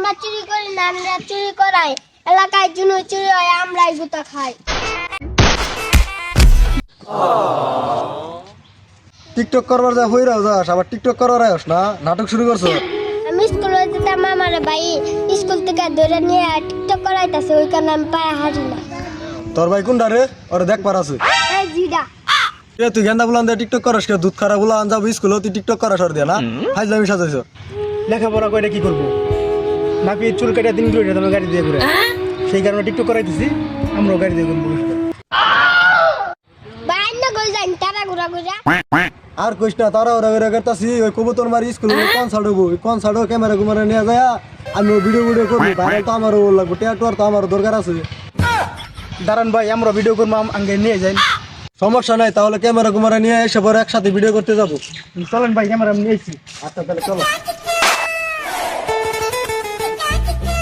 আমরা চুরি করি না, আমরা চুরি করাই। এলাকায় জুনো চুরি হয়, আমরাই গুতা খাই। টিকটক করবার যা হইরাও যাস, আবার টিকটক করার আয়স না, নাটক শুরু করছো। আমি স্কুলে যেতাম, আমার ভাই স্কুল থেকে ধরে নিয়ে টিকটক করাইতেছে, ওই কারণে আমি পায়ে হারি না। তোর ভাই কোনটা রে? ওরে দেখ পার আছে। এই জিডা এ তুই গেন্দা বুলান দিয়ে টিকটক করস কে? দুধ খারা বুলান যাবো স্কুলে, তুই টিকটক করা সর দিয়া না? ফাইজলামি সাজাইছ। লেখাপড়া করে কি করবো? নাকি চুল কাটিয়া দিন করে তোমার গাড়ি দিয়ে ঘুরে, সেই কারণে টিকটক করাইতেছি, আমরাও গাড়ি দিয়ে ঘুরবো। বাইর না কই যাই তারা ঘুরা ঘুরা। আর কইস না, তারা ওরা ওরা করতাছি। ওই কবুতর মারি স্কুলে কনসার্ট হবো, ওই কনসার্ট ক্যামেরা কুমারে নিয়ে যায়, আমি ভিডিও করবো। ভাইরাল তো আমারও লাগবো, টিয়ার তো আমারও দরকার আছে। দাঁড়ান ভাই, আমরা ভিডিও করবো, আগে নিয়ে যাই। সমস্যা নাই, তাহলে ক্যামেরা কুমারে নিয়ে এসে পরে একসাথে ভিডিও করতে যাবো। চলেন ভাই, ক্যামেরা নিয়েছি। আচ্ছা তাহলে চলো।